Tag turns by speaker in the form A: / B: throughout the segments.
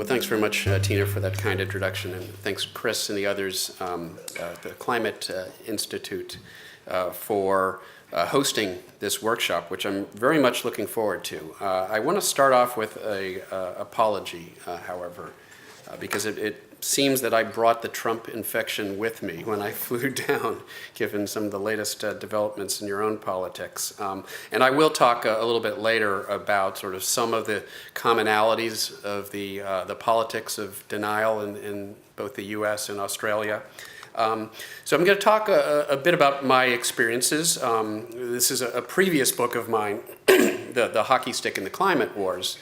A: Well, thanks very much, Tina, for that kind introduction, and thanks, Chris and the others, the Climate Institute, for hosting this workshop, which I'm very much looking forward to. I want to start off with an apology, however, because it seems that I brought the Trump infection with me when I flew down, given some of the latest developments in your own politics. And I will talk a little bit later about sort of some of the commonalities of the politics of denial in both the US and Australia. So I'm going to talk a bit about my experiences. This is a previous book of mine, the Hockey Stick and the Climate Wars,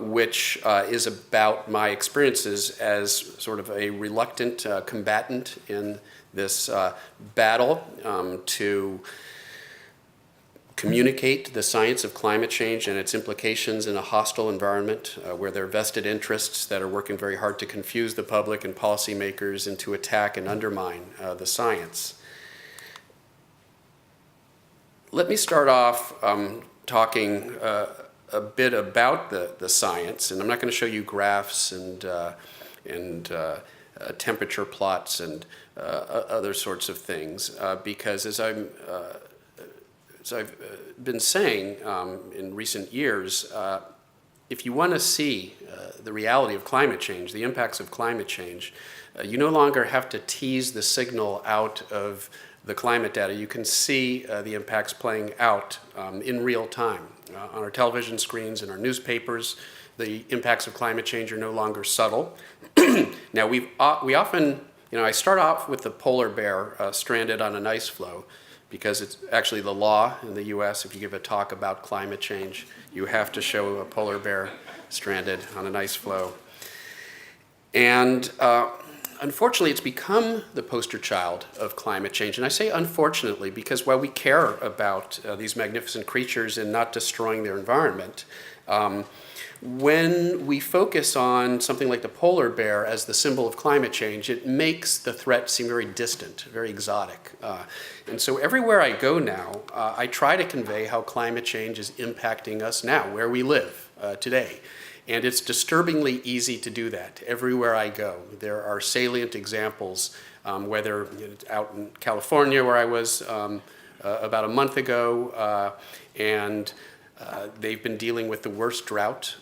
A: which is about my experiences as sort of a reluctant combatant in this battle to communicate the science of climate change and its implications in a hostile environment where there are vested interests that are working very hard to confuse the public and policymakers and to attack and undermine the science. Let me start off talking a bit about the science, and I'm not going to show you graphs and temperature plots and other sorts of things, because as I've been saying in recent years, if you want to see the reality of climate change, the impacts of climate change, you no longer have to tease the signal out of the climate data. You can see the impacts playing out in real time. On our television screens and our newspapers, the impacts of climate change are no longer subtle. Now, we often, I start off with the polar bear stranded on an ice floe, because it's actually the law in the US, if you give a talk about climate change, you have to show a polar bear stranded on an ice floe. And unfortunately, it's become the poster child of climate change. And I say unfortunately because while we care about these magnificent creatures and not destroying their environment, when we focus on something like the polar bear as the symbol of climate change, it makes the threat seem very distant, very exotic. And so everywhere I go now, I try to convey how climate change is impacting us now, where we live today. And it's disturbingly easy to do that everywhere I go. There are salient examples, whether it's out in California, where I was about a month ago, and they've been dealing with the worst drought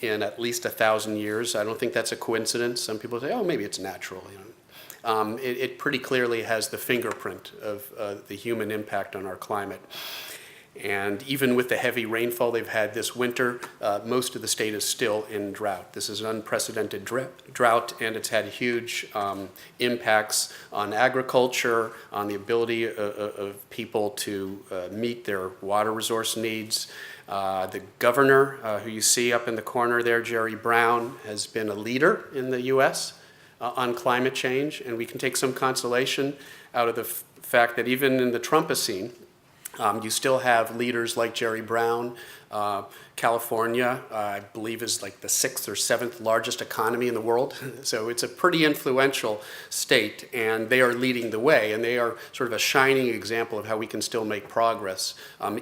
A: in at least 1,000 years. I don't think that's a coincidence. Some people say, oh, maybe it's natural. It pretty clearly has the fingerprint of the human impact on our climate. And even with the heavy rainfall they've had this winter, most of the state is still in drought. This is an unprecedented drought, and it's had huge impacts on agriculture, on the ability of people to meet their water resource needs. The governor, who you see up in the corner there, Jerry Brown, has been a leader in the US on climate change, and we can take some consolation out of the fact that even in the Trumpocene, you still have leaders like Jerry Brown. California, I believe, is like the 6th or 7th largest economy in the world. So it's a pretty influential state, and they are leading the way, and they are sort of a shining example of how we can still make progress,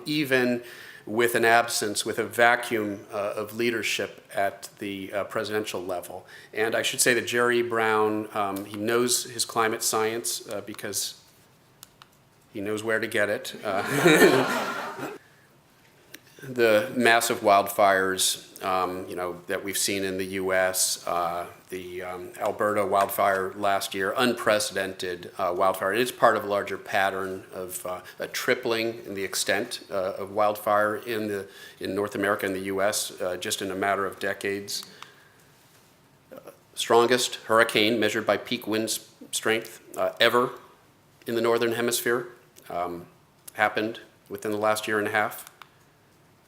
A: even with an absence, with a vacuum of leadership at the presidential level. And I should say that Jerry Brown, he knows his climate science because he knows where to get it. The massive wildfires, that we've seen in the U.S., the Alberta wildfire last year, unprecedented wildfire. And it's part of a larger pattern of a tripling in the extent of wildfire in North America and the U.S. Just in a matter of decades. Strongest hurricane measured by peak wind strength ever in the Northern Hemisphere. Happened within the last year and a half.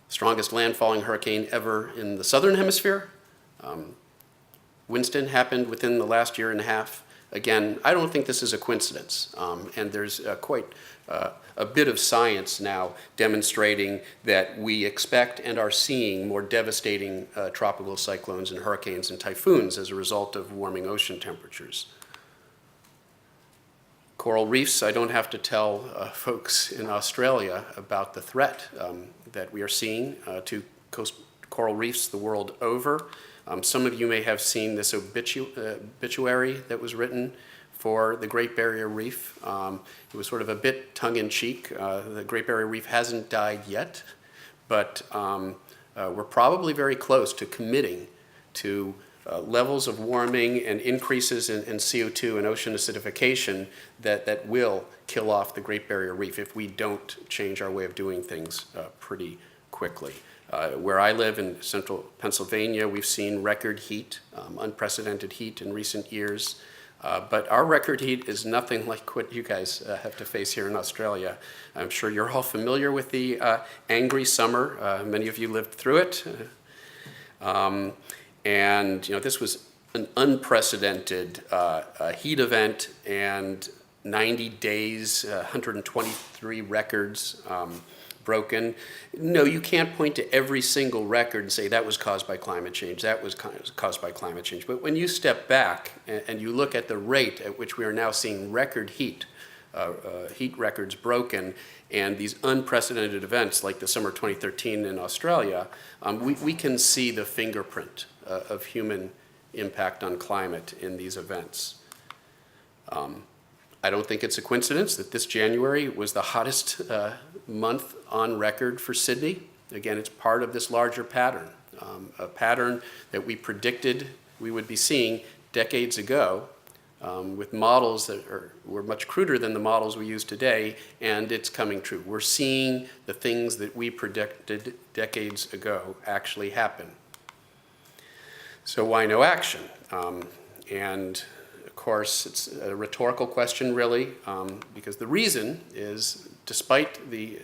A: Strongest landfalling hurricane ever in the Southern Hemisphere. Winston happened within the last year and a half. Again, I don't think this is a coincidence. And there's quite a bit of science now demonstrating that we expect and are seeing more devastating tropical cyclones and hurricanes and typhoons as a result of warming ocean temperatures. Coral reefs, I don't have to tell folks in Australia about the threat that we are seeing to coral reefs the world over. Some of you may have seen this obituary that was written for the Great Barrier Reef. It was sort of a bit tongue-in-cheek. The Great Barrier Reef hasn't died yet, but we're probably very close to committing to levels of warming and increases in CO2 and ocean acidification that will kill off the Great Barrier Reef if we don't change our way of doing things pretty quickly. Where I live in central Pennsylvania, we've seen record heat, unprecedented heat in recent years. But our record heat is nothing like what you guys have to face here in Australia. I'm sure you're all familiar with the angry summer. Many of you lived through it. And this was an unprecedented heat event, and 90 days, 123 records broken. No, you can't point to every single record and say that was caused by climate change, that was caused by climate change. But when you step back and you look at the rate at which we are now seeing record heat records broken, and these unprecedented events like the summer 2013 in Australia, we can see the fingerprint of human impact on climate in these events. I don't think it's a coincidence that this January was the hottest month on record for Sydney. Again, it's part of this larger pattern, a pattern that we predicted we would be seeing decades ago with models that were much cruder than the models we use today, and it's coming true. We're seeing the things that we predicted decades ago actually happen. So why no action? And of course, it's a rhetorical question, really, because the reason is, despite the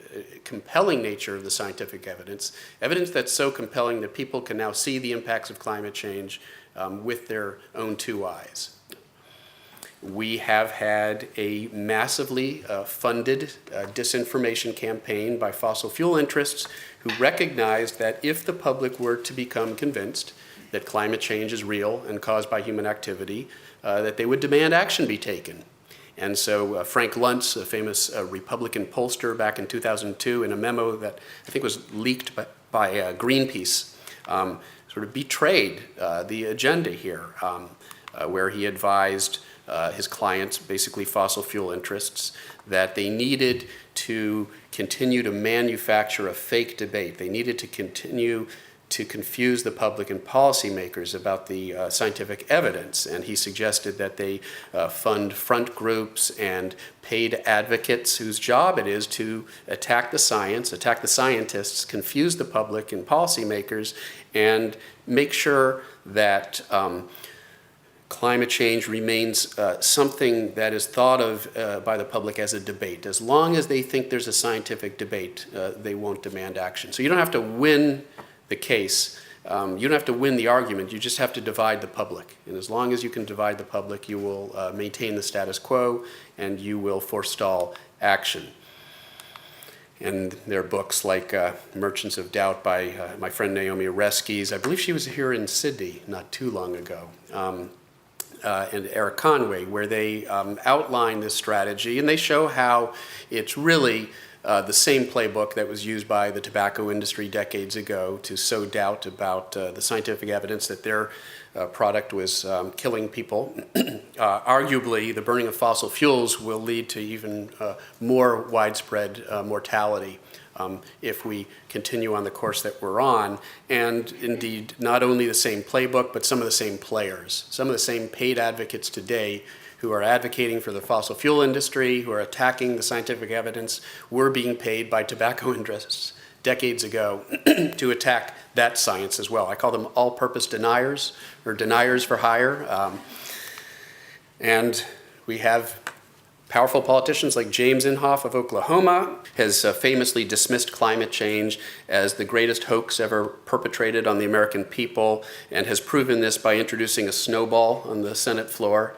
A: compelling nature of the scientific evidence that's so compelling that people can now see the impacts of climate change with their own two eyes. We have had a massively funded disinformation campaign by fossil fuel interests who recognized that if the public were to become convinced that climate change is real and caused by human activity, that they would demand action be taken. And so Frank Luntz, a famous Republican pollster back in 2002, in a memo that I think was leaked by Greenpeace, sort of betrayed the agenda here, where he advised his clients, basically fossil fuel interests, that they needed to continue to manufacture a fake debate. They needed to continue to confuse the public and policymakers about the scientific evidence. And he suggested that they fund front groups and paid advocates whose job it is to attack the science, attack the scientists, confuse the public and policymakers, and make sure that climate change remains something that is thought of by the public as a debate. As long as they think there's a scientific debate, they won't demand action. So you don't have to win the case. You don't have to win the argument, you just have to divide the public. And as long as you can divide the public, you will maintain the status quo and you will forestall action. And there are books like Merchants of Doubt by my friend Naomi Oreskes. I believe she was here in Sydney not too long ago. And Eric Conway, where they outline this strategy, and they show how it's really the same playbook that was used by the tobacco industry decades ago to sow doubt about the scientific evidence that their product was killing people. Arguably, the burning of fossil fuels will lead to even more widespread mortality if we continue on the course that we're on. And indeed, not only the same playbook, but some of the same players, some of the same paid advocates today who are advocating for the fossil fuel industry, who are attacking the scientific evidence, were being paid by tobacco interests decades ago to attack that science as well. I call them all-purpose deniers, or deniers for hire. And we have powerful politicians like James Inhofe of Oklahoma has famously dismissed climate change as the greatest hoax ever perpetrated on the American people, and has proven this by introducing a snowball on the Senate floor.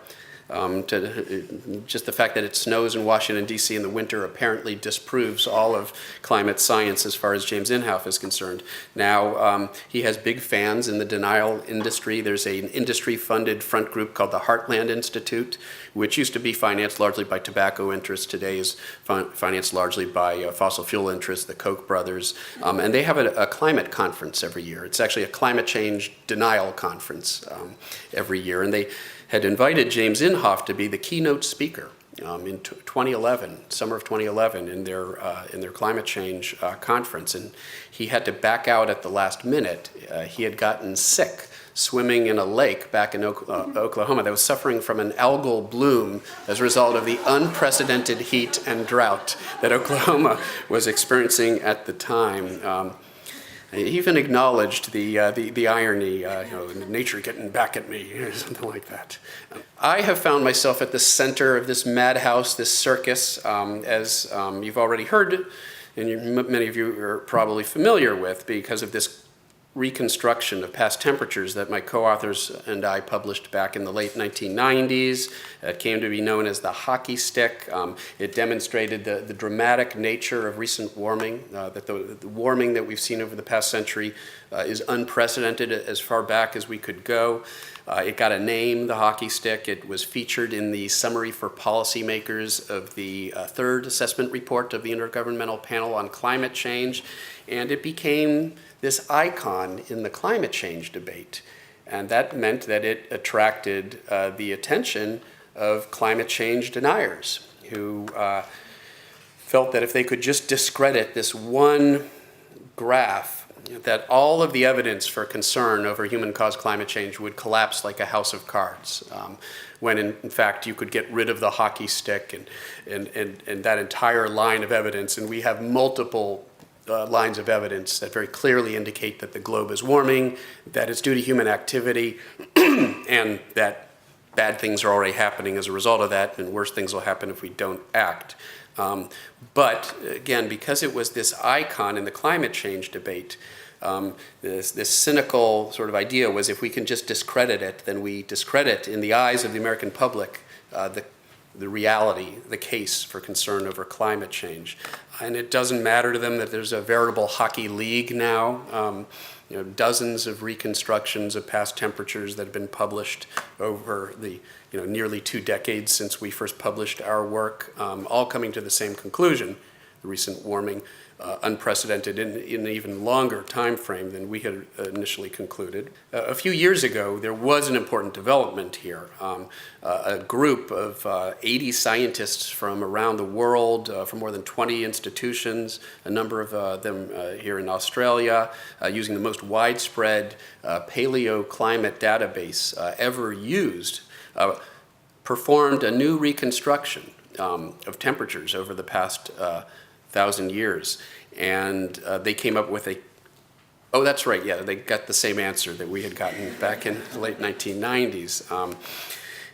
A: Just the fact that it snows in Washington, D.C. in the winter apparently disproves all of climate science as far as James Inhofe is concerned. Now, he has big fans in the denial industry. There's an industry-funded front group called the Heartland Institute, which used to be financed largely by tobacco interests. Today is financed largely by fossil fuel interests, the Koch brothers. And they have a climate conference every year. It's actually a climate change denial conference every year. And they had invited James Inhofe to be the keynote speaker in 2011, summer of 2011, in their climate change conference. And he had to back out at the last minute. He had gotten sick swimming in a lake back in Oklahoma that was suffering from an algal bloom as a result of the unprecedented heat and drought that Oklahoma was experiencing at the time. He even acknowledged the irony, nature getting back at me, or something like that. I have found myself at the center of this madhouse, this circus, as you've already heard, and many of you are probably familiar with, because of this reconstruction of past temperatures that my co-authors and I published back in the late 1990s. It came to be known as the hockey stick. It demonstrated the dramatic nature of recent warming, that the warming that we've seen over the past century is unprecedented as far back as we could go. It got a name, the hockey stick. It was featured in the summary for policymakers of the third assessment report of the Intergovernmental Panel on Climate Change, and it became this icon in the climate change debate. And that meant that it attracted the attention of climate change deniers who felt that if they could just discredit this one graph, that all of the evidence for concern over human-caused climate change would collapse like a house of cards, when in fact you could get rid of the hockey stick and that entire line of evidence, and we have multiple lines of evidence that very clearly indicate that the globe is warming, that it's due to human activity, and that bad things are already happening as a result of that, and worse things will happen if we don't act. But again, because it was this icon in the climate change debate, this cynical sort of idea was if we can just discredit it, then we discredit in the eyes of the American public the reality, the case for concern over climate change. And it doesn't matter to them that there's a veritable hockey league now. Dozens of reconstructions of past temperatures that have been published over the nearly 2 decades since we first published our work, all coming to the same conclusion: the recent warming, unprecedented in an even longer time frame than we had initially concluded. A few years ago, there was an important development here. A group of 80 scientists from around the world, from more than 20 institutions, a number of them here in Australia, using the most widespread paleoclimate database ever used, performed a new reconstruction of temperatures over the past 1,000 years. And they came up with that's right, yeah, they got the same answer that we had gotten back in the late 1990s.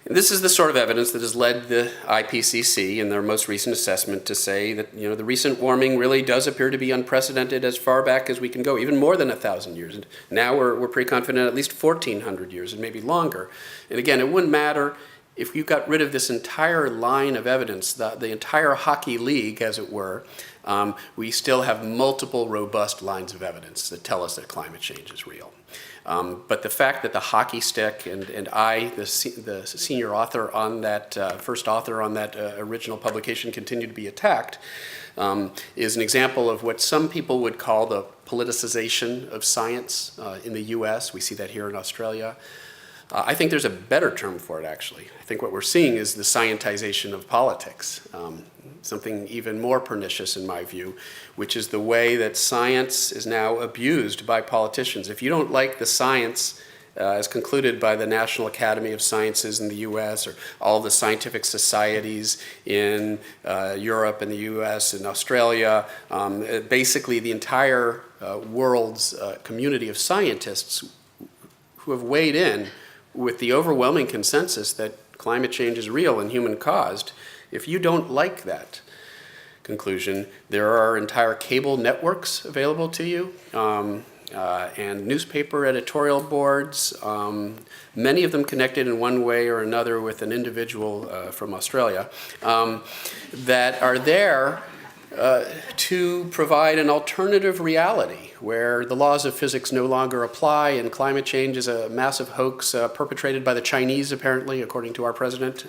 A: This is the sort of evidence that has led the IPCC in their most recent assessment to say that the recent warming really does appear to be unprecedented as far back as we can go, even more than 1,000 years. And now we're pretty confident at least 1,400 years and maybe longer. And again, it wouldn't matter if you got rid of this entire line of evidence, the entire hockey league, as it were. We still have multiple robust lines of evidence that tell us that climate change is real. But the fact that the hockey stick and I, the senior author on that, first author on that original publication, continue to be attacked is an example of what some people would call the politicization of science in the US. We see that here in Australia. I think there's a better term for it, actually. I think what we're seeing is the scientization of politics, something even more pernicious in my view, which is the way that science is now abused by politicians. If you don't like the science as concluded by the National Academy of Sciences in the US, or all the scientific societies in Europe and the US and Australia, basically the entire world's community of scientists who have weighed in with the overwhelming consensus that climate change is real and human-caused. If you don't like that conclusion, there are entire cable networks available to you. and newspaper editorial boards, many of them connected in one way or another with an individual from Australia, that are there to provide an alternative reality where the laws of physics no longer apply and climate change is a massive hoax perpetrated by the Chinese, apparently, according to our president.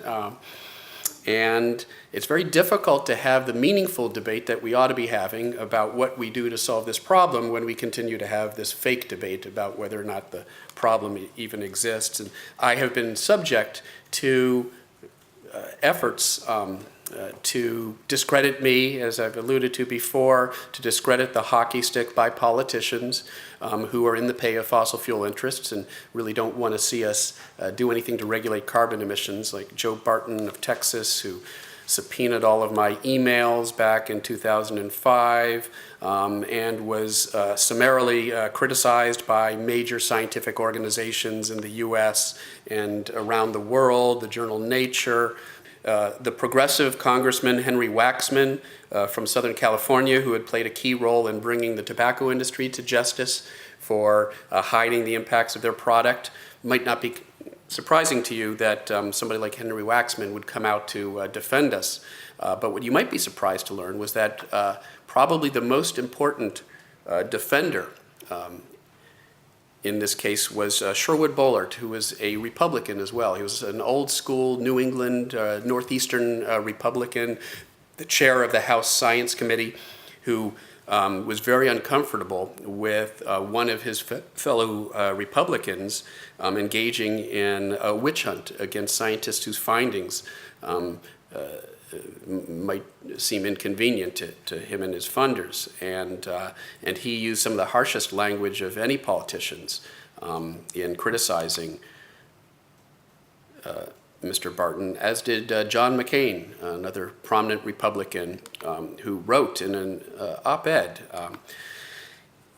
A: And it's very difficult to have the meaningful debate that we ought to be having about what we do to solve this problem when we continue to have this fake debate about whether or not the problem even exists. And I have been subject to efforts to discredit me, as I've alluded to before, to discredit the hockey stick by politicians who are in the pay of fossil fuel interests and really don't want to see us do anything to regulate carbon emissions, like Joe Barton of Texas, who subpoenaed all of my emails back in 2005 and was summarily criticized by major scientific organizations in the US and around the world, the journal Nature. The progressive Congressman Henry Waxman from Southern California, who had played a key role in bringing the tobacco industry to justice for hiding the impacts of their product. Might not be surprising to you that somebody like Henry Waxman would come out to defend us. But what you might be surprised to learn was that probably the most important defender in this case was Sherwood Boehlert, who was a Republican as well. He was an old school New England, Northeastern Republican, the chair of the House Science Committee, who was very uncomfortable with one of his fellow Republicans engaging in a witch hunt against scientists whose findings might seem inconvenient to him and his funders. And he used some of the harshest language of any politicians in criticizing Mr. Barton, as did John McCain, another prominent Republican, who wrote in an op-ed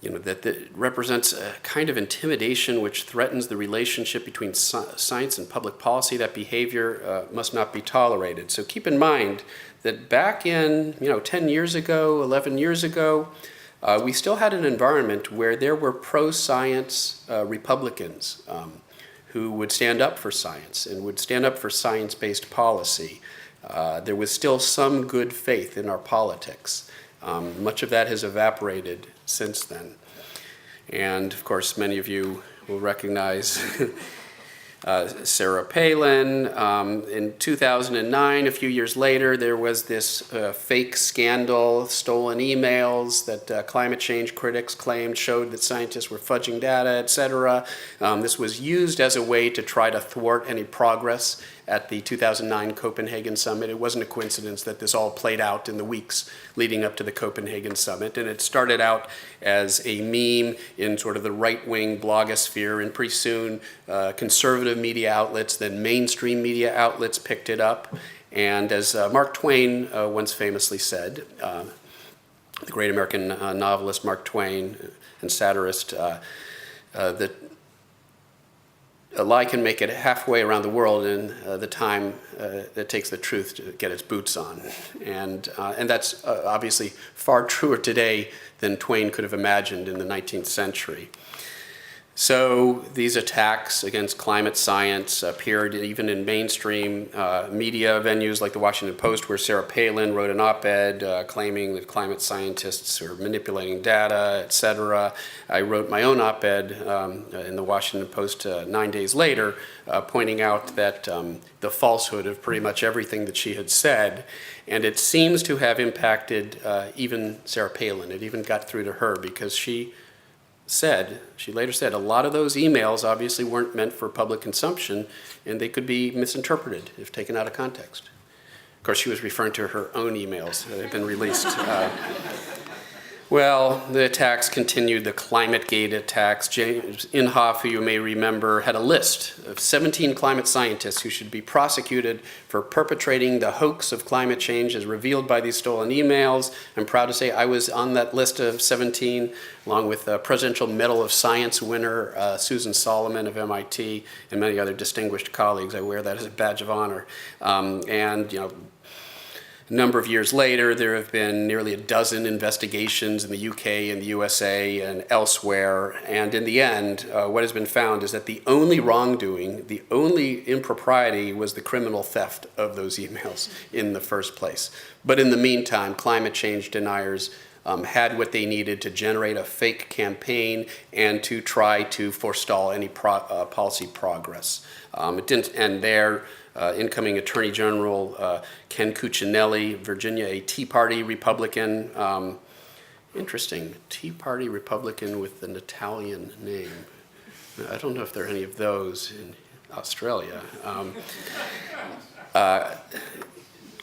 A: that represents a kind of intimidation which threatens the relationship between science and public policy. That behavior must not be tolerated. So keep in mind that back in 10 years ago, 11 years ago, we still had an environment where there were pro-science Republicans who would stand up for science and would stand up for science-based policy. There was still some good faith in our politics. Much of that has evaporated since then. And of course, many of you will recognize Sarah Palin. In 2009, a few years later, there was this fake scandal, stolen emails that climate change critics claimed showed that scientists were fudging data, et cetera. This was used as a way to try to thwart any progress at the 2009 Copenhagen Summit. It wasn't a coincidence that this all played out in the weeks leading up to the Copenhagen Summit. And it started out as a meme in sort of the right-wing blogosphere, and pretty soon conservative media outlets, then mainstream media outlets picked it up. And as Mark Twain once famously said, the great American novelist Mark Twain and satirist, that a lie can make it halfway around the world in the time it takes the truth to get its boots on. And that's obviously far truer today than Twain could have imagined in the 19th century. So these attacks against climate science appeared even in mainstream media venues like the Washington Post, where Sarah Palin wrote an op-ed claiming that climate scientists are manipulating data, et cetera. I wrote my own op-ed in the Washington Post 9 days later, pointing out that the falsehood of pretty much everything that she had said, and it seems to have impacted even Sarah Palin. It even got through to her, because she later said, a lot of those emails obviously weren't meant for public consumption, and they could be misinterpreted if taken out of context. Of course, she was referring to her own emails that had been released. Well, the attacks continued, the ClimateGate attacks. James Inhofe, who you may remember, had a list of 17 climate scientists who should be prosecuted for perpetrating the hoax of climate change as revealed by these stolen emails. I'm proud to say I was on that list of 17, along with Presidential Medal of Science winner Susan Solomon of MIT and many other distinguished colleagues. I wear that as a badge of honor. number of years later, there have been nearly a dozen investigations in the UK and the USA and elsewhere. And in the end, what has been found is that the only wrongdoing, the only impropriety was the criminal theft of those emails in the first place. But in the meantime, climate change deniers had what they needed to generate a fake campaign and to try to forestall any policy progress. It didn't end there. Incoming Attorney General Ken Cuccinelli, Virginia, a Tea Party Republican. Interesting, Tea Party Republican with an Italian name. I don't know if there are any of those in Australia.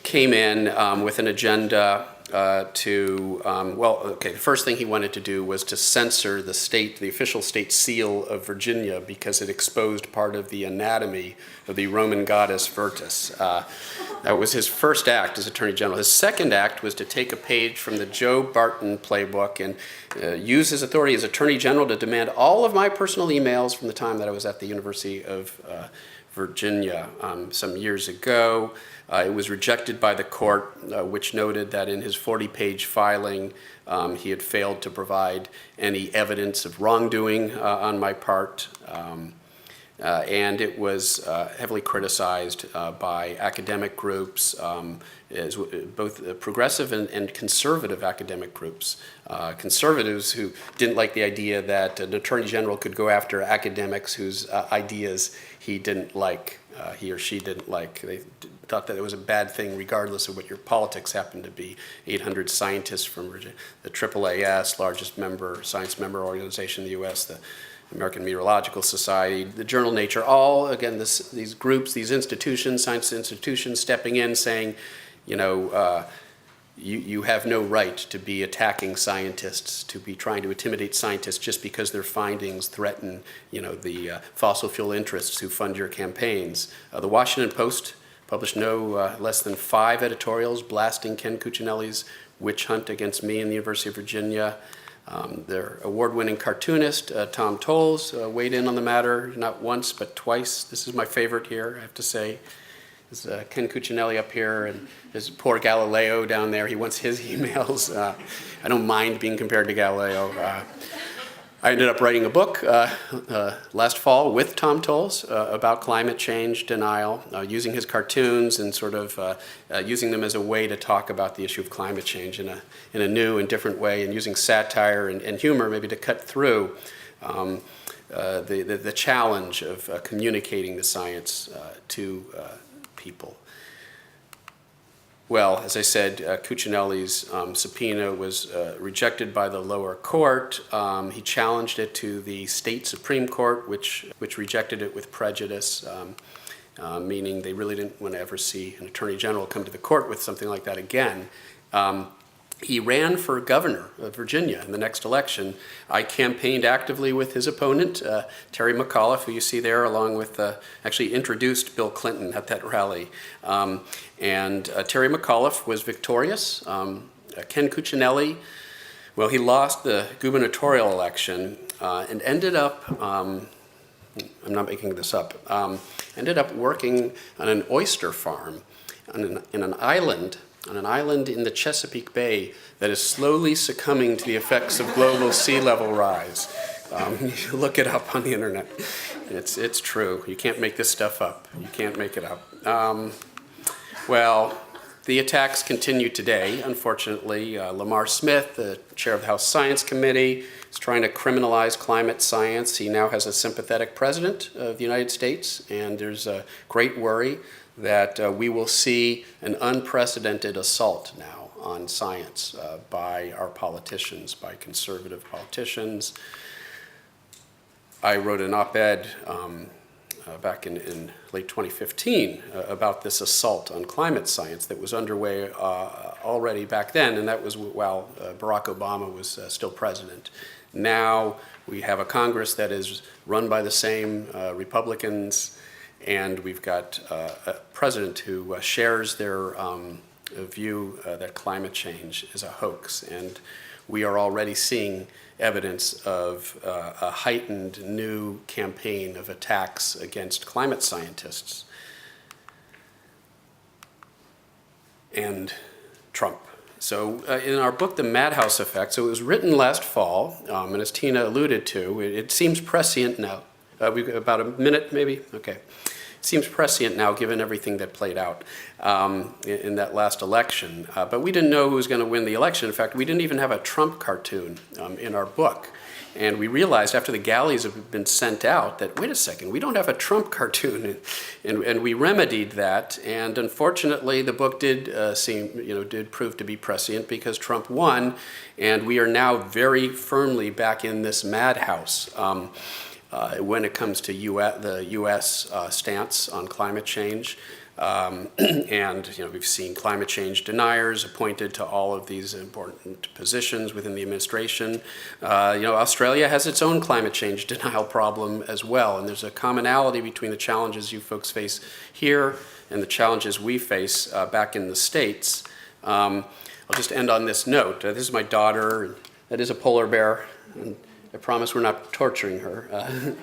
A: Came in with an agenda the first thing he wanted to do was to censor the official state seal of Virginia because it exposed part of the anatomy of the Roman goddess Virtus. That was his first act as Attorney General. His second act was to take a page from the Joe Barton playbook and use his authority as Attorney General to demand all of my personal emails from the time that I was at the University of Virginia some years ago. It was rejected by the court, which noted that in his 40-page filing, he had failed to provide any evidence of wrongdoing on my part. And it was heavily criticized by academic groups, both progressive and conservative academic groups. Conservatives who didn't like the idea that an attorney general could go after academics whose ideas he didn't like, he or she didn't like. They thought that it was a bad thing regardless of what your politics happened to be. 800 scientists from Virginia, the AAAS, largest science member organization in the U.S., the American Meteorological Society, the journal Nature, all, again, these groups, these institutions, science institutions stepping in saying, you have no right to be attacking scientists, to be trying to intimidate scientists just because their findings threaten, the fossil fuel interests who fund your campaigns. The Washington Post published no less than 5 editorials blasting Ken Cuccinelli's witch hunt against me in the University of Virginia. Their award-winning cartoonist, Tom Tolles, weighed in on the matter, not once, but twice. This is my favorite here, I have to say. There's Ken Cuccinelli up here, and there's poor Galileo down there. He wants his emails. I don't mind being compared to Galileo. I ended up writing a book last fall with Tom Tolles about climate change denial, using his cartoons and sort of using them as a way to talk about the issue of climate change in a new and different way, and using satire and humor maybe to cut through the challenge of communicating the science to people. Well, as I said, Cuccinelli's subpoena was rejected by the lower court. He challenged it to the state Supreme Court, which rejected it with prejudice, meaning they really didn't want to ever see an attorney general come to the court with something like that again. He ran for governor of Virginia in the next election. I campaigned actively with his opponent, Terry McAuliffe, who you see there, along with, actually introduced Bill Clinton at that rally. And Terry McAuliffe was victorious. Ken Cuccinelli, well, he lost the gubernatorial election and ended up, I'm not making this up, ended up working on an oyster farm in an island in the Chesapeake Bay that is slowly succumbing to the effects of global sea level rise. Look it up on the internet. It's true. You can't make this stuff up. You can't make it up. Well, the attacks continue today, unfortunately. Lamar Smith, the chair of the House Science Committee, is trying to criminalize climate science. He now has a sympathetic president of the United States, and there's a great worry that we will see an unprecedented assault now on science by our politicians, by conservative politicians. I wrote an op-ed back in late 2015 about this assault on climate science that was underway already back then, and that was while Barack Obama was still president. Now we have a Congress that is run by the same Republicans, and we've got a president who shares their view that climate change is a hoax. And we are already seeing evidence of a heightened new campaign of attacks against climate scientists. And Trump. So in our book, The Madhouse Effect, so it was written last fall, and as Tina alluded to, it seems prescient now. We've got about a minute, maybe? Okay. It seems prescient now, given everything that played out in that last election. But we didn't know who was going to win the election. In fact, we didn't even have a Trump cartoon in our book. And we realized after the galleys have been sent out that, wait a second, we don't have a Trump cartoon. And we remedied that. And unfortunately, the book did did prove to be prescient because Trump won. And we are now very firmly back in this madhouse when it comes to the U.S. Stance on climate change. And we've seen climate change deniers appointed to all of these important positions within the administration. Australia has its own climate change denial problem as well, and there's a commonality between the challenges you folks face here and the challenges we face back in the States. I'll just end on this note. This is my daughter. That is a polar bear. And I promise we're not torturing her.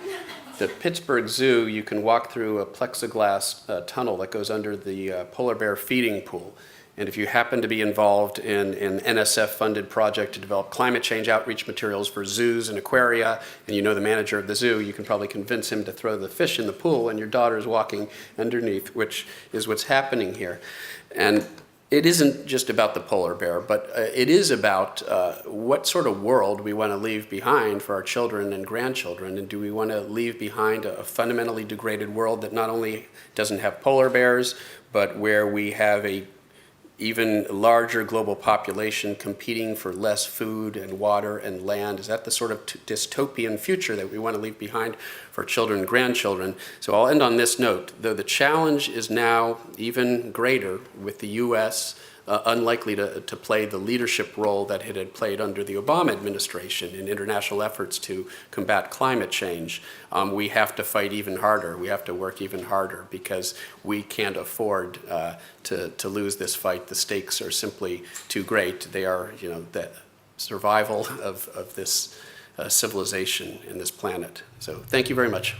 A: The Pittsburgh Zoo, you can walk through a plexiglass tunnel that goes under the polar bear feeding pool. And if you happen to be involved in an NSF-funded project to develop climate change outreach materials for zoos and aquaria, and you know the manager of the zoo, you can probably convince him to throw the fish in the pool, and your daughter's walking underneath, which is what's happening here. And it isn't just about the polar bear, but it is about what sort of world we want to leave behind for our children and grandchildren. And do we want to leave behind a fundamentally degraded world that not only doesn't have polar bears, but where we have a even larger global population competing for less food and water and land? Is that the sort of dystopian future that we want to leave behind for children and grandchildren? So I'll end on this note. Though the challenge is now even greater with the U.S. Unlikely to play the leadership role that it had played under the Obama administration in international efforts to combat climate change, we have to fight even harder. We have to work even harder because we can't afford to lose this fight. The stakes are simply too great. They are, the survival of this civilization and this planet. So thank you very much.